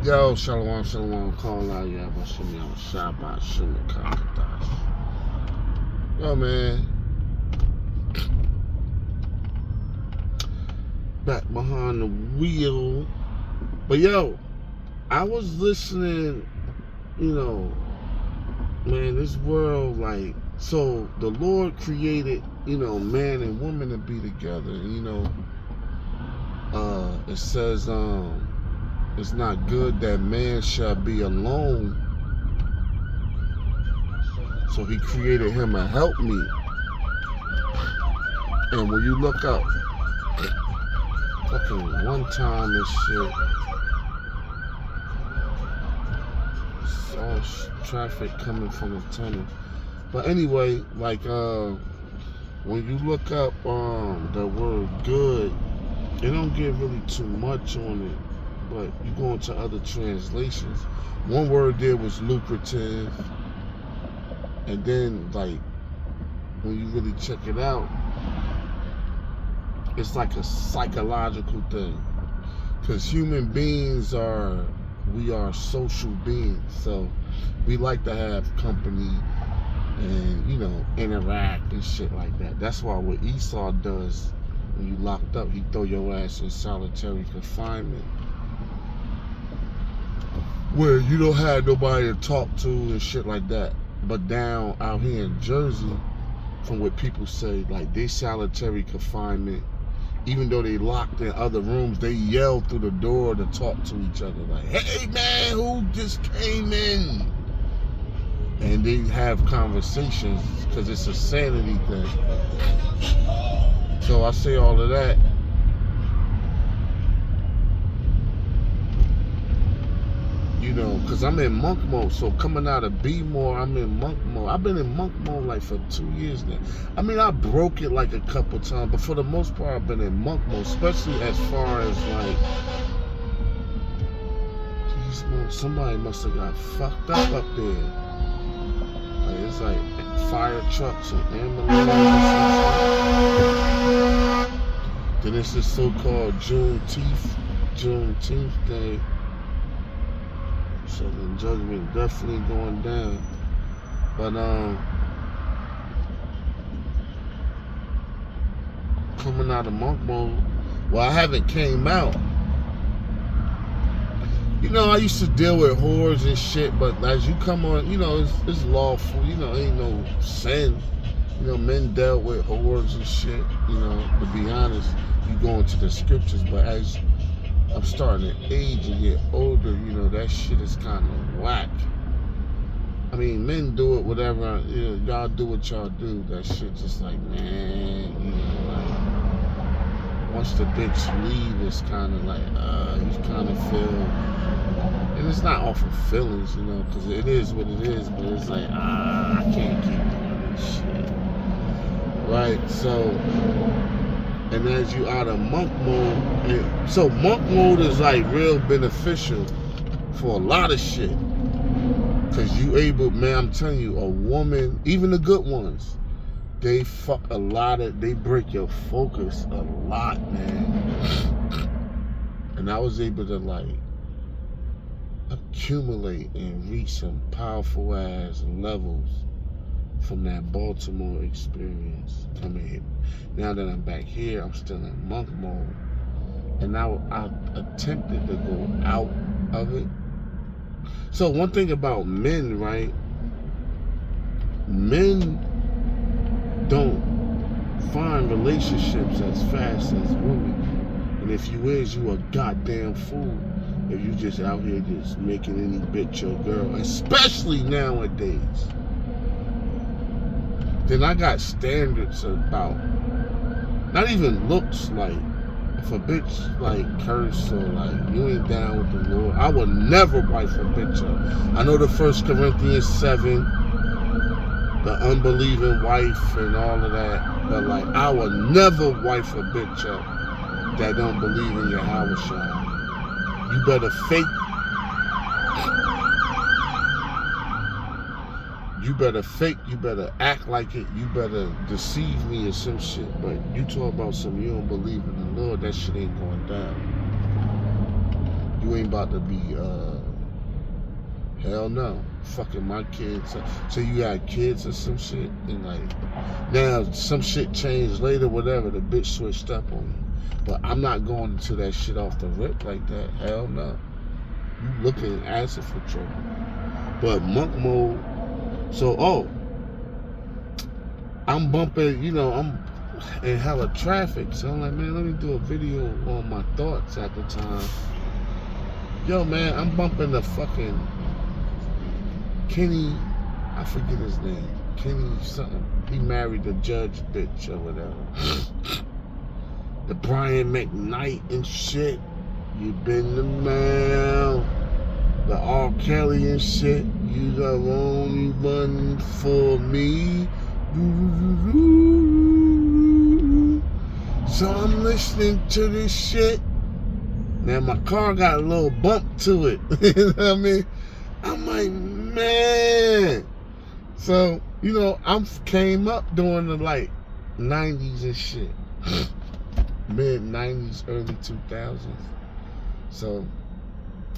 Yo, shalom, shalom, call out, yeah, but shimmy on Shabbat, shimmy kakadash. Yo, man, back behind the wheel. But yo, I was listening, man, this world, like, so the Lord created, man and woman to be together. It says, it's not good that man shall be alone. So he created him a helpmeet. And when you look up, fucking one time and shit, it's all traffic coming from the tunnel. But anyway, like, when you look up the word good, it don't get really too much on it. But you go into other translations. One word there was lucrative. And then, like, when you really check it out, it's like a psychological thing. Because human beings we are social beings. So we like to have company and, interact and shit like that. That's why what Esau does when you locked up, he throw your ass in solitary confinement, where you don't have nobody to talk to and shit like that. But down out here in Jersey, from what people say, like, they solitary confinement, even though they locked in other rooms, they yell through the door to talk to each other, like, hey man, who just came in? And they have conversations because it's a sanity thing. So I say all of that. Because I'm in monk mode. So coming out of B-more, I'm in monk mode. I've been in monk mode like for 2 years now. I mean, I broke it like a couple times, but for the most part, I've been in monk mode, especially as far as like, somebody must have got fucked up there. Like, it's like fire trucks and ambulances. Then it's this so-called Juneteenth Day. So the judgment definitely going down. But coming out of monk mode, well, I haven't came out. I used to deal with whores and shit, but as you come on, it's lawful, ain't no sin. Men dealt with whores and shit, to be honest, you go into the scriptures, but as I'm starting to age and get older, that shit is kind of whack. I mean, men do it, whatever, y'all do what y'all do. That shit just like, man, like, once the bitch leave, it's kind of like, you kind of feel, and it's not off of feelings, because it is what it is, but it's like, I can't keep doing this shit. Right, so, and as you out of monk mode, so monk mode is like real beneficial for a lot of shit. Cause you able, man, I'm telling you, a woman, even the good ones, they break your focus a lot, man. And I was able to like accumulate and reach some powerful ass levels from that Baltimore experience coming here. Now that I'm back here, I'm still in monk mode. And now I attempted to go out of it. So one thing about men, right? Men don't find relationships as fast as women. And if you is, you a goddamn fool. If you just out here just making any bitch your girl, especially nowadays. Then I got standards about, not even looks, like, if a bitch like curse or like you ain't down with the Lord, I would never wife a bitch up. I know the 1 Corinthians 7, the unbelieving wife and all of that, but like I would never wife a bitch up that don't believe in Yahweh Shai. You better fake. You better fake, you better act like it, you better deceive me or some shit. But you talk about some you don't believe in the Lord, that shit ain't going down. You ain't about to be, hell no, fucking my kids. So you got kids or some shit, and like, now some shit changed later, whatever, the bitch switched up on you. But I'm not going into that shit off the rip like that, hell no. You looking at acid for trouble. But monk mode, so, I'm bumping, you know, I'm in hella traffic, so I'm like, man, let me do a video on my thoughts at the time. Yo, man, I'm bumping the fucking Kenny, I forget his name, Kenny something. He married the judge bitch or whatever. The Brian McKnight and shit. You been the man. The R. Kelly and shit. You the only one for me. So I'm listening to this shit. Now my car got a little bump to it. You know what I mean? I'm like, man. So, you know, I came up during the like 90s and shit. Mid 90s, early 2000s. So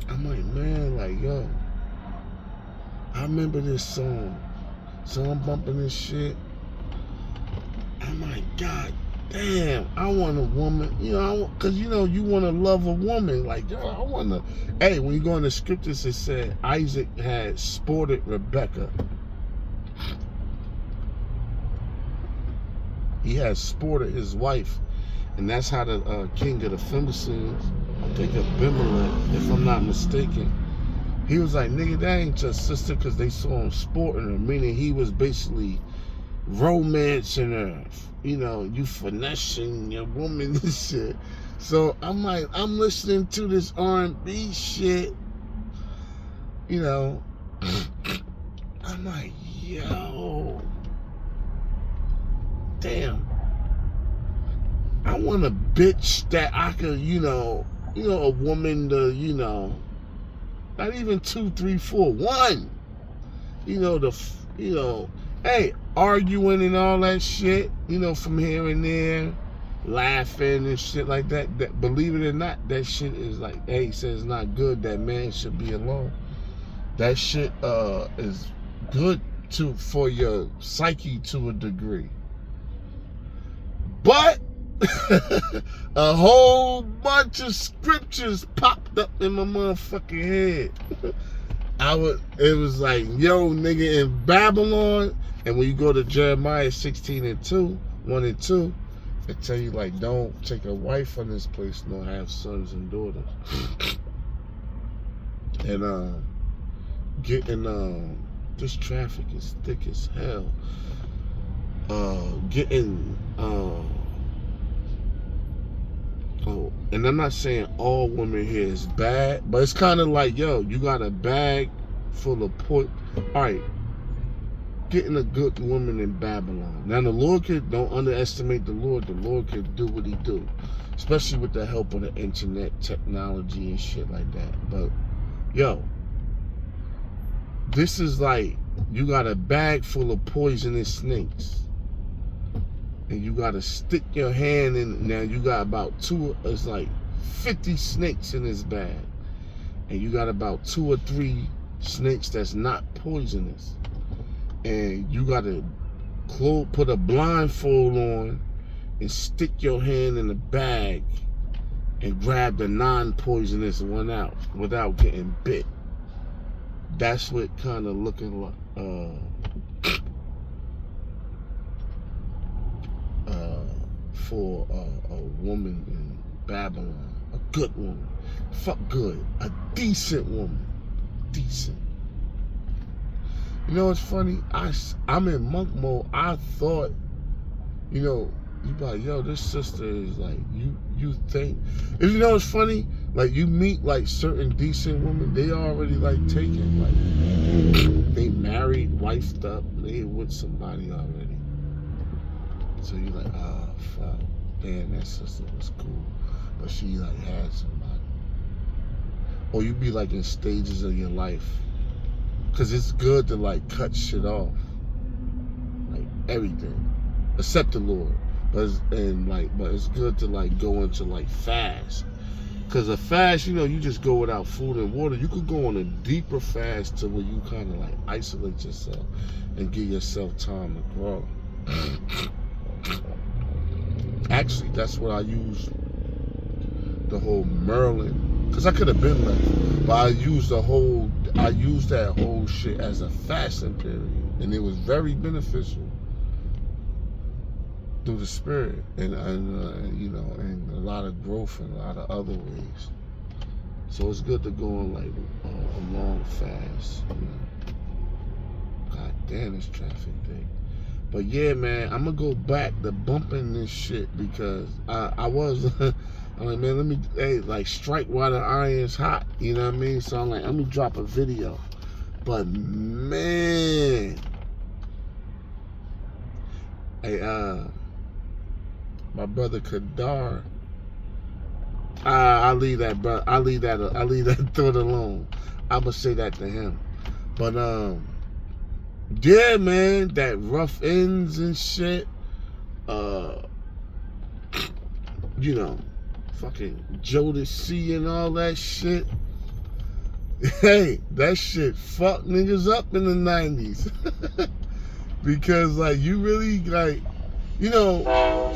I'm like, man, like, yo, I remember this song. So I'm bumping this shit. I'm like, God damn, I want a woman, you know, because, you know, you want to love a woman. Like, yo, I want to, hey, when you go in the scriptures, it said Isaac had sported Rebecca. He had sported his wife. And that's how the king of the Philistines, I think Abimelech, if I'm not mistaken, he was like, nigga, that ain't your sister, because they saw him sporting her, meaning he was basically romancing her, you know, you finessing your woman and shit. So I'm like, I'm listening to this R&B shit, you know, I'm like, yo, damn, I want a bitch that I could, you know, a woman to, you know, not even 2, 3, 4, 1, you know, hey, arguing and all that shit, you know, from here and there, laughing and shit like that. That, believe it or not, that shit is like, hey, he says it's not good, that man should be alone. That shit is good for your psyche to a degree. But a whole bunch of scriptures popped up in my motherfucking head. It was like, yo, nigga, in Babylon, and when you go to Jeremiah 16:2, 1 and 2, it tell you, like, don't take a wife from this place, nor have sons and daughters. And getting this traffic is thick as hell. And I'm not saying all women here is bad, but it's kind of like, yo, you got a bag full of pork. All right, getting a good woman in Babylon. Now the Lord don't underestimate the Lord. The Lord can do what he do, especially with the help of the internet, technology, and shit like that. But yo, this is like, you got a bag full of poisonous snakes. And you gotta stick your hand in. Now you got about it's like 50 snakes in this bag. And you got about 2 or 3 snakes that's not poisonous. And you gotta put a blindfold on and stick your hand in the bag and grab the non-poisonous one out without getting bit. That's what kind of looking like for a woman in Babylon, a good woman, fuck good, a decent woman, decent. You know what's funny? I'm in monk mode. I thought, you know, you be like, yo, this sister is like, you think, and you know what's funny? Like, you meet like certain decent women, they already like taken, like they married, wifed up, they with somebody already. So you're like, oh, fuck, damn, that sister was cool. But she, like, had somebody. Or you be, like, in stages of your life. Because it's good to, like, cut shit off. Like, everything. Except the Lord. But it's good to, like, go into, like, fast. Because a fast, you just go without food and water. You could go on a deeper fast to where you kind of like isolate yourself and give yourself time to grow. Actually, that's what I use the whole Merlin, because I could have been left, but I used that whole shit as a fasting period, and it was very beneficial through the spirit, and and a lot of growth in a lot of other ways. So it's good to go on like a long fast. God damn, this traffic thing. But yeah, man, I'm gonna go back to bumping this shit because I was, I'm like, man, let me, strike while the iron's hot. You know what I mean? So I'm like, let me drop a video. But man, hey, my brother Kadar, I leave that thought alone. I'ma say that to him. But yeah, man, that rough ends and shit. Fucking Jodeci and all that shit. Hey, that shit fucked niggas up in the 90s. Because you really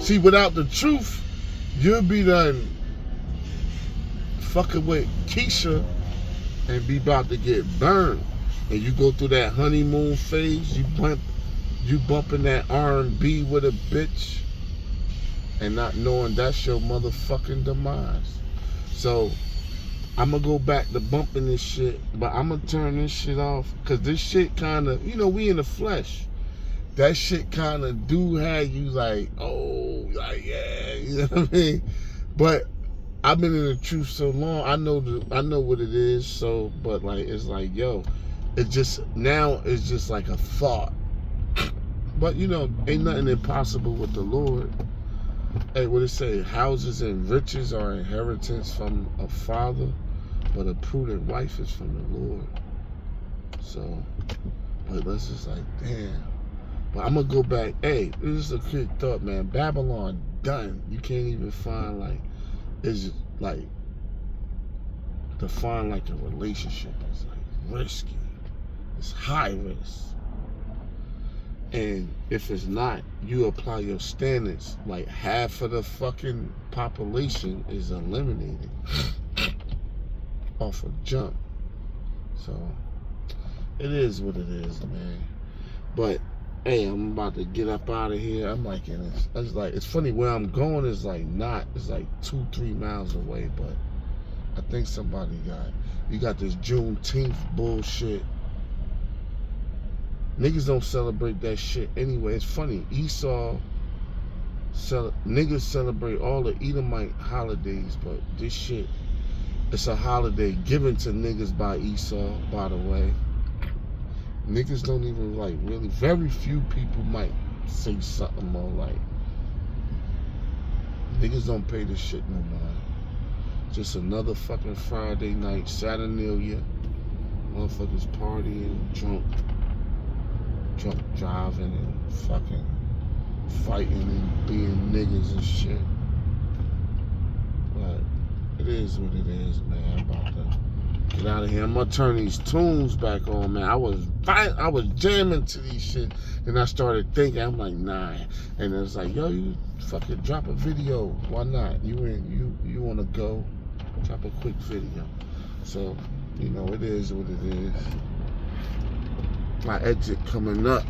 see, without the truth, you'll be done fucking with Keisha and be about to get burned. And you go through that honeymoon phase, you bumping that R&B with a bitch and not knowing that's your motherfucking demise. So I'm gonna go back to bumping this shit, but I'm gonna turn this shit off because this shit kind of, we in the flesh. That shit kind of do have you yeah, you know what I mean? But I've been in the truth so long, I know what it is. So, but it's yo, it's just like a thought. But ain't nothing impossible with the Lord. Hey, what it say? Houses and riches are inheritance from a father, but a prudent wife is from the Lord. So, but let's just damn. But I'm gonna go back. Hey, this is a quick thought, man. Babylon done. You can't even find it's to find a relationship is risky. It's high risk. And if it's not, you apply your standards. Half of the fucking population is eliminated off a jump. So it is what it is, man. But hey, I'm about to get up out of here. I'm it's funny where I'm going is it's 2-3 miles away, but I think you got this Juneteenth bullshit. Niggas don't celebrate that shit anyway. It's funny. Niggas celebrate all the Edomite holidays, but this shit, it's a holiday given to niggas by Esau, by the way. Niggas don't even really, very few people might say something more niggas don't pay this shit no mind. Just another fucking Friday night, Saturnalia, motherfuckers partying, drunk driving and fucking fighting and being niggas and shit. But it is what it is, man. I'm about to get out of here. I'm gonna turn these tunes back on, man. I was jamming to these shit, then I started thinking, I'm like, nah. And it's yo, you fucking drop a video. Why not? You wanna go? Drop a quick video. So, it is what it is. My exit coming up,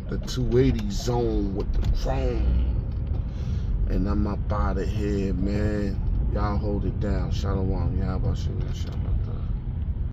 the 280 zone with the chrome, and I'm up out of here, man. Y'all hold it down. Shalom. Y'all about to